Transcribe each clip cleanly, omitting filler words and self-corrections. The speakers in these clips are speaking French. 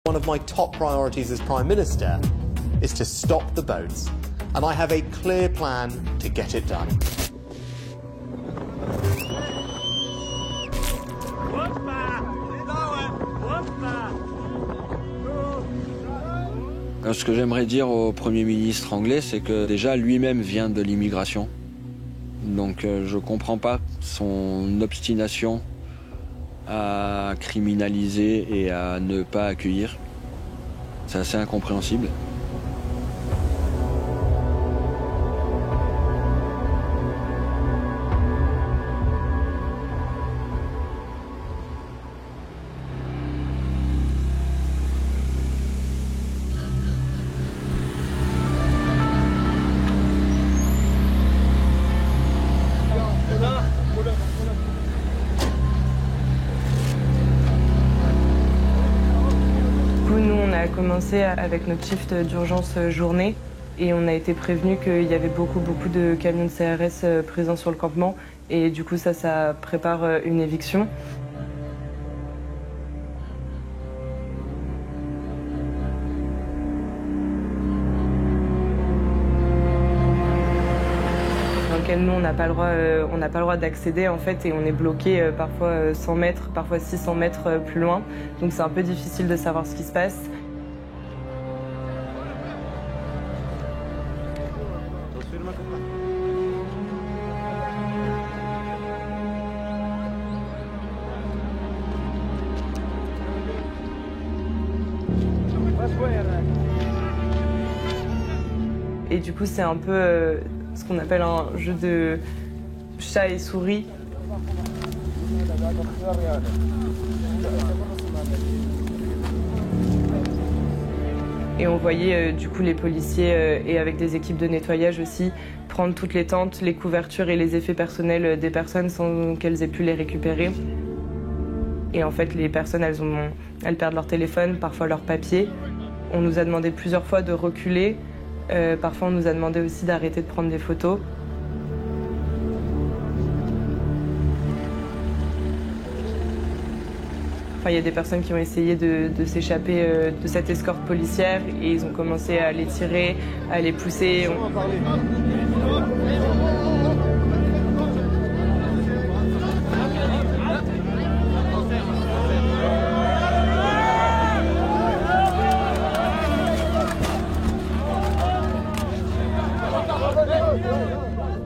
One of my top priorities as Prime Minister is to stop the boats, and I have a clear plan to get it done. Ce que j'aimerais dire au Premier ministre anglais, c'est que déjà lui-même vient de l'immigration. Donc je ne comprends pas son obstination à criminaliser et à ne pas accueillir. C'est assez incompréhensible. On a commencé avec notre shift d'urgence journée et on a été prévenu qu'il y avait beaucoup de camions de CRS présents sur le campement et du coup ça prépare une éviction. Dans lequel nous on n'a pas le droit d'accéder en fait et on est bloqué parfois 100 mètres, parfois 600 mètres plus loin. Donc c'est un peu difficile de savoir ce qui se passe. Et du coup, c'est un peu ce qu'on appelle un jeu de chat et souris. Et on voyait du coup les policiers et avec des équipes de nettoyage aussi prendre toutes les tentes, les couvertures et les effets personnels des personnes sans qu'elles aient pu les récupérer. Et en fait, les personnes, elles perdent leur téléphone, parfois leur papier. On nous a demandé plusieurs fois de reculer. Parfois, on nous a demandé aussi d'arrêter de prendre des photos. Enfin, il y a des personnes qui ont essayé de s'échapper de cette escorte policière et ils ont commencé à les tirer, à les pousser.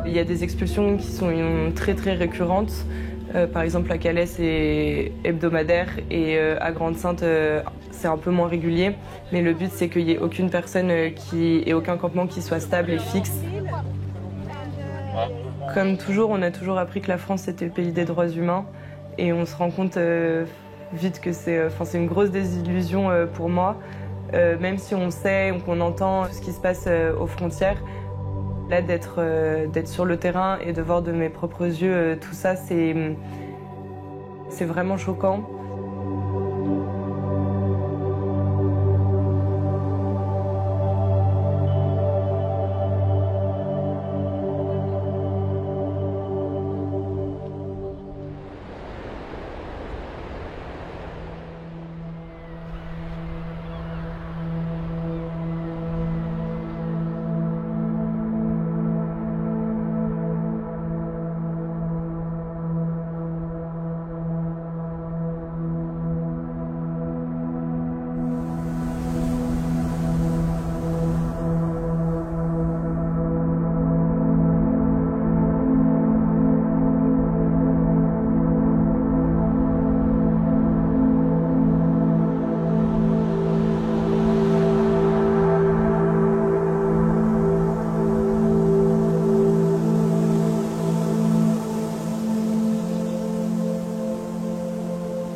Il y a des expulsions qui sont très récurrentes. Par exemple, à Calais, c'est hebdomadaire et à Grande-Synthe, c'est un peu moins régulier. Mais le but, c'est qu'il n'y ait aucune personne et aucun campement qui soit stable et fixe. Comme toujours, on a toujours appris que la France était le pays des droits humains. Et on se rend compte vite que c'est une grosse désillusion pour moi. Même si on sait, qu'on entend ce qui se passe aux frontières, là, d'être sur le terrain et de voir de mes propres yeux tout ça, c'est vraiment choquant.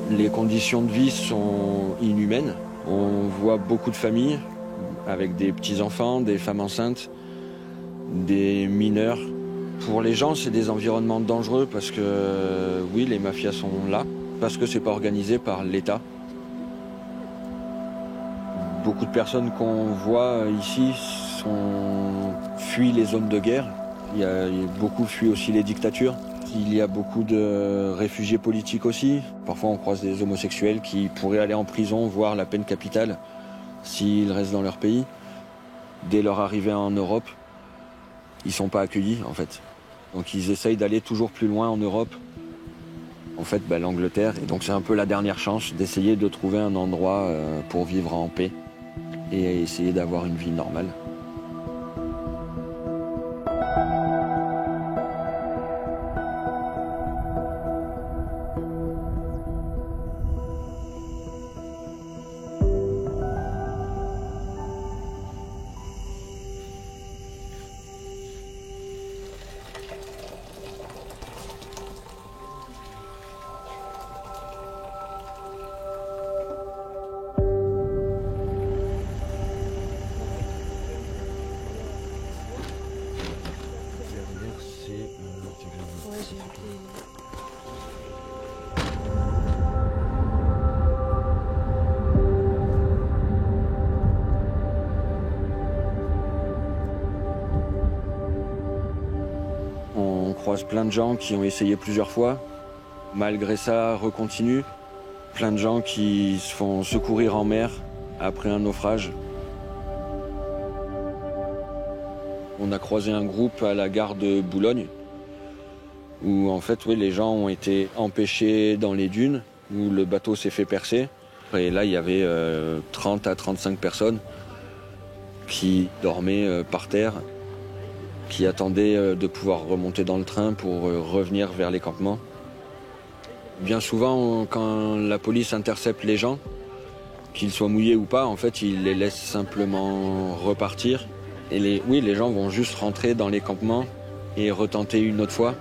Les conditions de vie sont inhumaines. On voit beaucoup de familles avec des petits-enfants, des femmes enceintes, des mineurs. Pour les gens, c'est des environnements dangereux parce que, oui, les mafias sont là, parce que c'est pas organisé par l'État. Beaucoup de personnes qu'on voit ici fuient les zones de guerre. Beaucoup fuient aussi les dictatures. Il y a beaucoup de réfugiés politiques aussi. Parfois on croise des homosexuels qui pourraient aller en prison, voire la peine capitale, s'ils restent dans leur pays. Dès leur arrivée en Europe, ils ne sont pas accueillis en fait. Donc ils essayent d'aller toujours plus loin en Europe. En fait, l'Angleterre, et donc c'est un peu la dernière chance d'essayer de trouver un endroit pour vivre en paix et essayer d'avoir une vie normale. On croise plein de gens qui ont essayé plusieurs fois. Malgré ça, recontinuent. Plein de gens qui se font secourir en mer après un naufrage. On a croisé un groupe à la gare de Boulogne où en fait les gens ont été empêchés dans les dunes où le bateau s'est fait percer. Et là il y avait 30 à 35 personnes qui dormaient par terre, qui attendaient de pouvoir remonter dans le train pour revenir vers les campements. Bien souvent, quand la police intercepte les gens, qu'ils soient mouillés ou pas, en fait, ils les laissent simplement repartir. Et les gens vont juste rentrer dans les campements et retenter une autre fois.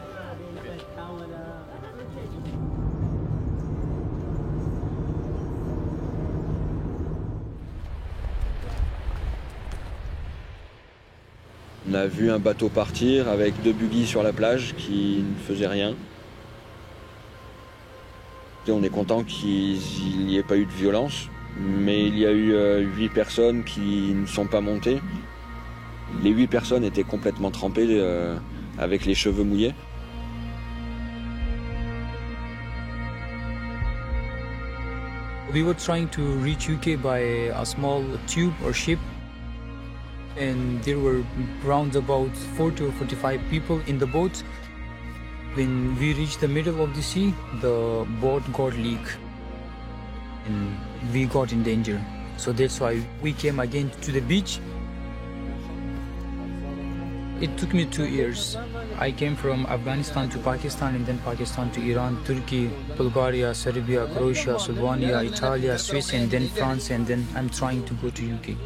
On a vu un bateau partir avec 2 buggy sur la plage qui ne faisaient rien. Et on est content qu'il n'y ait pas eu de violence, mais il y a eu 8 personnes qui ne sont pas montées. Les 8 personnes étaient complètement trempées avec les cheveux mouillés. We were trying to reach UK by a small tube or ship. And there were around about 40 or 45 people in the boat. When we reached the middle of the sea, the boat got leak and we got in danger. So that's why we came again to the beach. It took me 2 years. I came from Afghanistan to Pakistan and then Pakistan to Iran, Turkey, Bulgaria, Serbia, Croatia, Slovenia, Italy, Swiss and then France and then I'm trying to go to UK.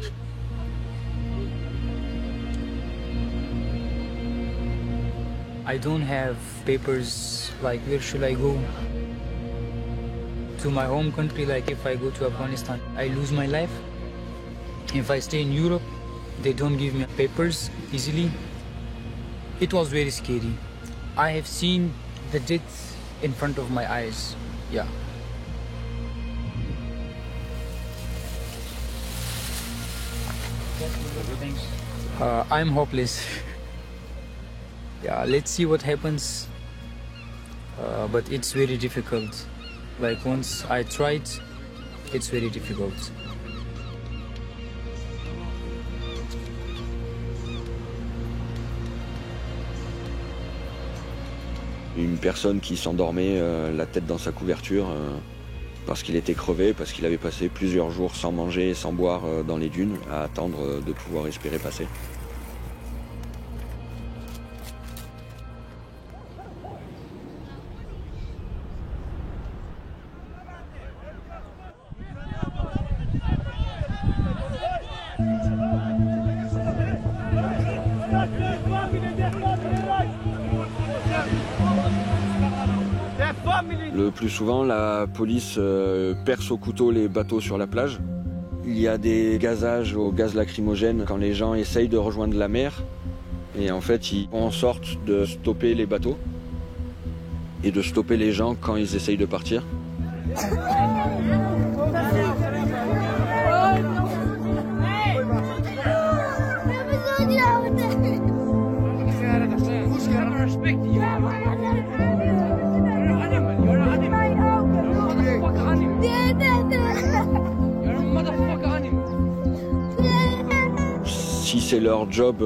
I don't have papers, like where should I go? To my home country, like if I go to Afghanistan, I lose my life. If I stay in Europe, they don't give me papers easily. It was very scary. I have seen the death in front of my eyes, yeah. I'm hopeless. Yeah, let's see what happens, but it's very difficult. Like once I tried, it's very difficult. Une personne qui s'endormait la tête dans sa couverture parce qu'il était crevé, parce qu'il avait passé plusieurs jours sans manger et sans boire dans les dunes à attendre de pouvoir espérer passer. Le plus souvent, la police perce au couteau les bateaux sur la plage. Il y a des gazages au gaz lacrymogène quand les gens essayent de rejoindre la mer. Et en fait, ils font en sorte de stopper les bateaux et de stopper les gens quand ils essayent de partir. Si c'est leur job,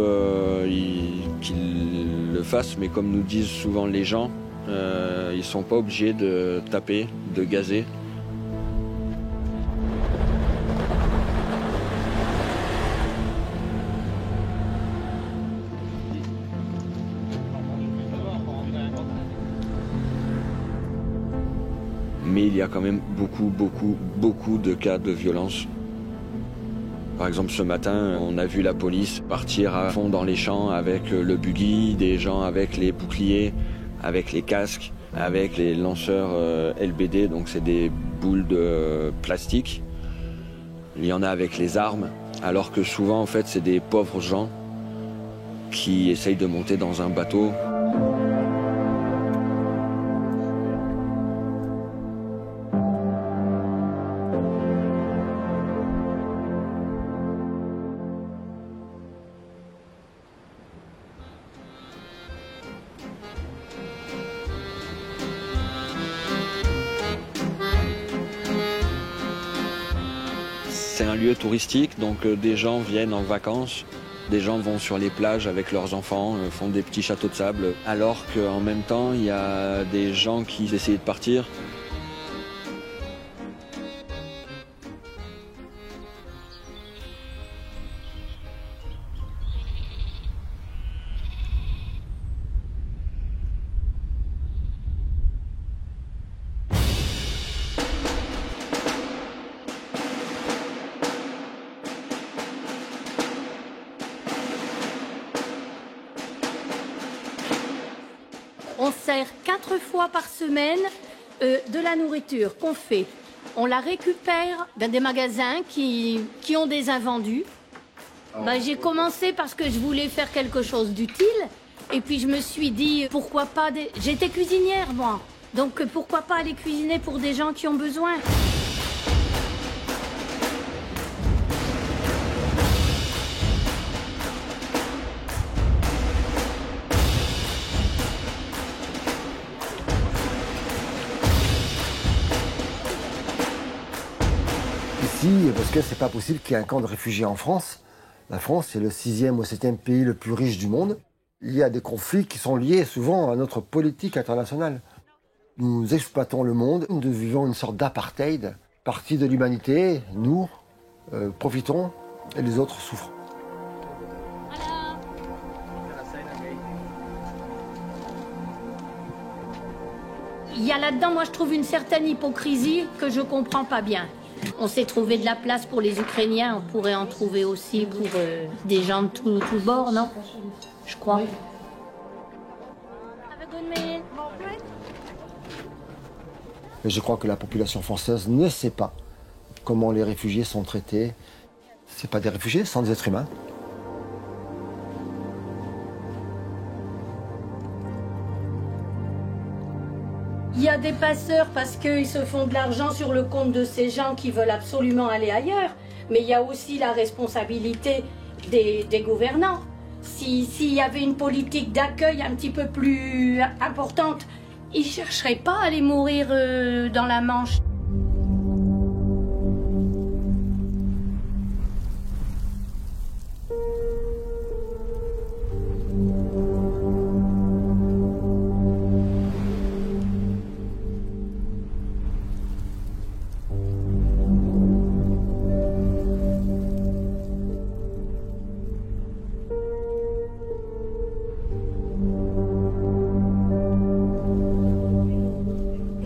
qu'ils le fassent, mais comme nous disent souvent les gens, ils ne sont pas obligés de taper, de gazer. Mais il y a quand même beaucoup de cas de violence. Par exemple, ce matin, on a vu la police partir à fond dans les champs avec le buggy, des gens avec les boucliers, avec les casques, avec les lanceurs LBD, donc c'est des boules de plastique. Il y en a avec les armes, alors que souvent, en fait, c'est des pauvres gens qui essayent de monter dans un bateau. C'est un lieu touristique, donc des gens viennent en vacances, des gens vont sur les plages avec leurs enfants, font des petits châteaux de sable, alors qu'en même temps, il y a des gens qui essayaient de partir. On sert 4 fois par semaine de la nourriture qu'on fait. On la récupère dans des magasins qui ont des invendus. J'ai commencé parce que je voulais faire quelque chose d'utile. Et puis je me suis dit, pourquoi pas... J'étais cuisinière, moi. Donc pourquoi pas aller cuisiner pour des gens qui ont besoin. Ici, parce que c'est pas possible qu'il y ait un camp de réfugiés en France. La France, c'est le 6e ou 7e pays le plus riche du monde. Il y a des conflits qui sont liés souvent à notre politique internationale. Nous exploitons le monde, nous vivons une sorte d'apartheid. Partie de l'humanité, nous profitons et les autres souffrent. Il y a là-dedans, moi je trouve une certaine hypocrisie que je comprends pas bien. On s'est trouvé de la place pour les Ukrainiens, on pourrait en trouver aussi pour des gens de tout bord, non? Je crois. Mais je crois que la population française ne sait pas comment les réfugiés sont traités. C'est pas des réfugiés, ce sont des êtres humains. Il y a des passeurs parce qu'ils se font de l'argent sur le compte de ces gens qui veulent absolument aller ailleurs. Mais il y a aussi la responsabilité des gouvernants. S'il y avait une politique d'accueil un petit peu plus importante, ils ne chercheraient pas à aller mourir dans la Manche.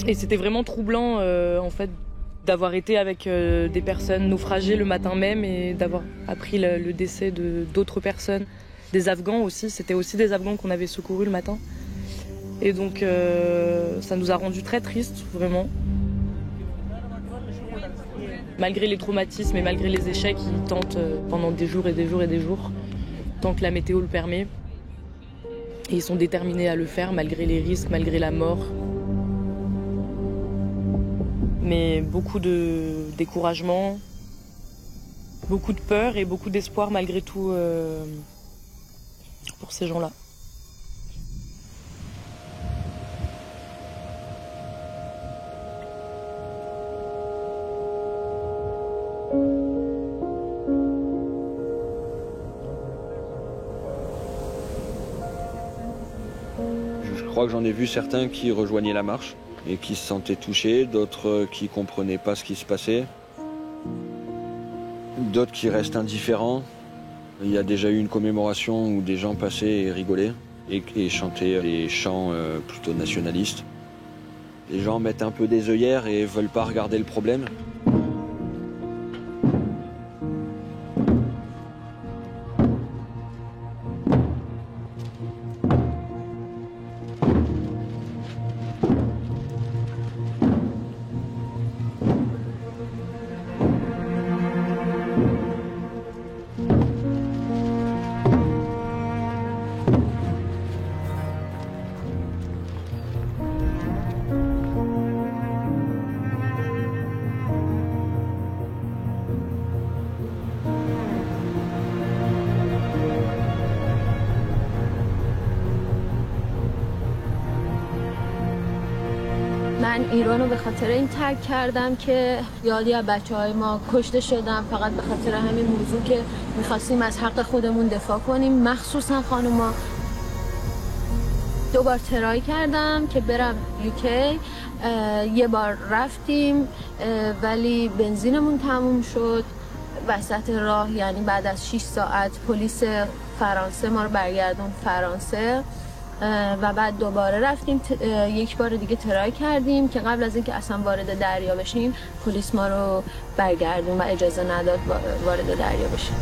Et c'était vraiment troublant en fait d'avoir été avec des personnes naufragées le matin même et d'avoir appris le décès d'autres personnes, des Afghans aussi. C'était aussi des Afghans qu'on avait secourus le matin. Et donc ça nous a rendus très tristes, vraiment. Malgré les traumatismes et malgré les échecs, ils tentent pendant des jours et des jours et des jours, tant que la météo le permet. Et ils sont déterminés à le faire malgré les risques, malgré la mort. Mais beaucoup de découragement, beaucoup de peur et beaucoup d'espoir malgré tout pour ces gens-là. crois que j'en ai vu certains qui rejoignaient la marche et qui se sentaient touchés, d'autres qui ne comprenaient pas ce qui se passait, d'autres qui restent indifférents. Il y a déjà eu une commémoration où des gens passaient et rigolaient et chantaient des chants plutôt nationalistes. Les gens mettent un peu des œillères et ne veulent pas regarder le problème. من ایران رو به خاطر این ترک کردم که یادی از بچه‌های ما کشته شدن، فقط به خاطر همین موضوع که می‌خواستیم از حق خودمون دفاع کنیم، مخصوصا خانوما. دوبار ترای کردم که برم یوکی، یه بار رفتیم ولی بنزینمون تموم شد وسط راه، یعنی بعد از 6 ساعت پلیس فرانسه ما رو برگردون فرانسه و بعد دوباره رفتیم یک بار دیگه ترای کردیم که قبل از اینکه اصلا وارد دریا بشیم پلیس ما رو برگردون و اجازه نداد وارد دریا بشیم.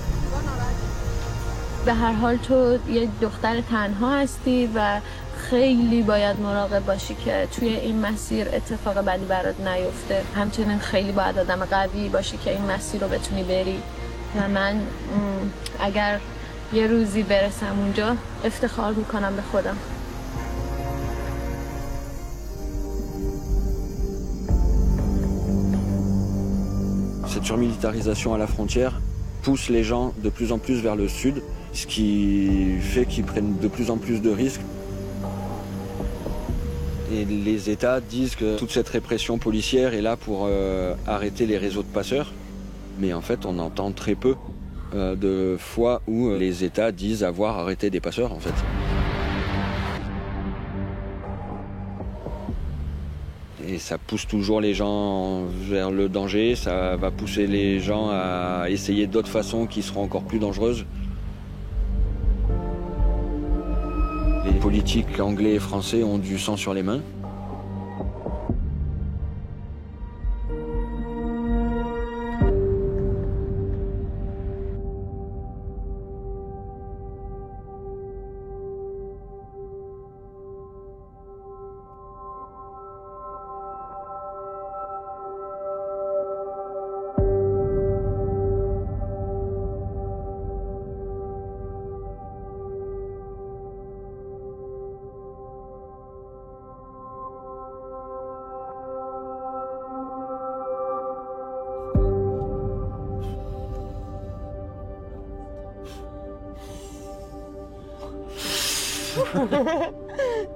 به هر حال تو یه دختر تنها هستی و خیلی باید مراقب باشی که توی این مسیر اتفاق بدی برات نیفته. همچنین خیلی باید آدم قوی باشی که این مسیر رو بتونی بری و من اگر یه روزی برسم اونجا افتخار میکنم به خودم. Cette surmilitarisation à la frontière pousse les gens de plus en plus vers le sud, ce qui fait qu'ils prennent de plus en plus de risques. Et les États disent que toute cette répression policière est là pour arrêter les réseaux de passeurs. Mais en fait, on entend très peu de fois où les États disent avoir arrêté des passeurs, en fait. Et ça pousse toujours les gens vers le danger, ça va pousser les gens à essayer d'autres façons qui seront encore plus dangereuses. Les politiques anglais et français ont du sang sur les mains.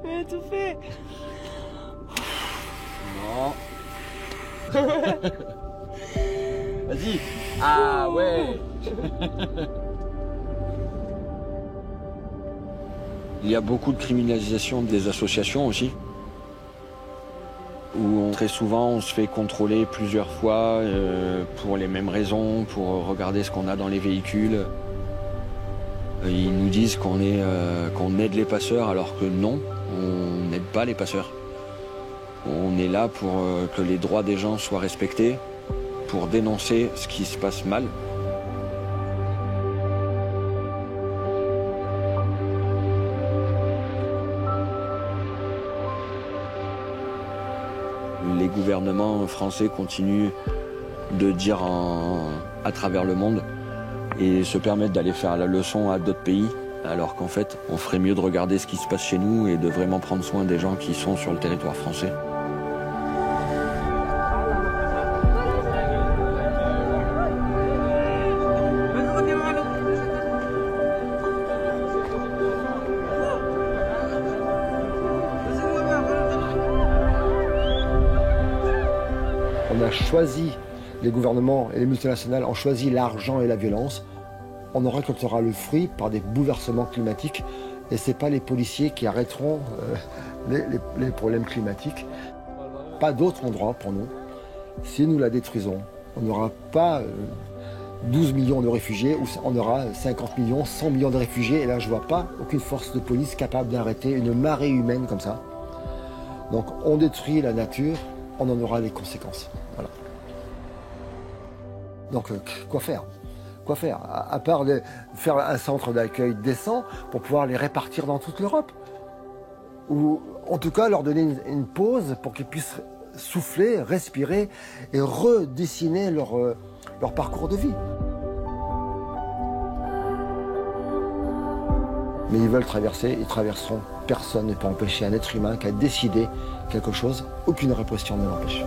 Mais tout fait. Non. Vas-y. Ah ouais. Il y a beaucoup de criminalisation des associations aussi, où très souvent on se fait contrôler plusieurs fois pour les mêmes raisons, pour regarder ce qu'on a dans les véhicules. Ils nous disent qu'on aide les passeurs alors que non, on n'aide pas les passeurs. On est là pour que les droits des gens soient respectés, pour dénoncer ce qui se passe mal. Les gouvernements français continuent de dire à travers le monde et se permettent d'aller faire la leçon à d'autres pays, alors qu'en fait, on ferait mieux de regarder ce qui se passe chez nous et de vraiment prendre soin des gens qui sont sur le territoire français. On a choisi, les gouvernements et les multinationales ont choisi l'argent et la violence. On en récoltera le fruit par des bouleversements climatiques Et ce n'est pas les policiers qui arrêteront les problèmes climatiques. Pas d'autre endroit pour nous. Si nous la détruisons, on n'aura pas 12 millions de réfugiés, ou on aura 50 millions, 100 millions de réfugiés. Et là, je ne vois pas aucune force de police capable d'arrêter une marée humaine comme ça. Donc on détruit la nature, on en aura les conséquences. Voilà. Donc quoi faire? Quoi faire? À part faire un centre d'accueil décent pour pouvoir les répartir dans toute l'Europe. Ou en tout cas leur donner une pause pour qu'ils puissent souffler, respirer et redessiner leur parcours de vie. Mais ils veulent traverser, ils traverseront. Personne ne peut empêcher un être humain qui a décidé quelque chose. Aucune répression ne l'empêche.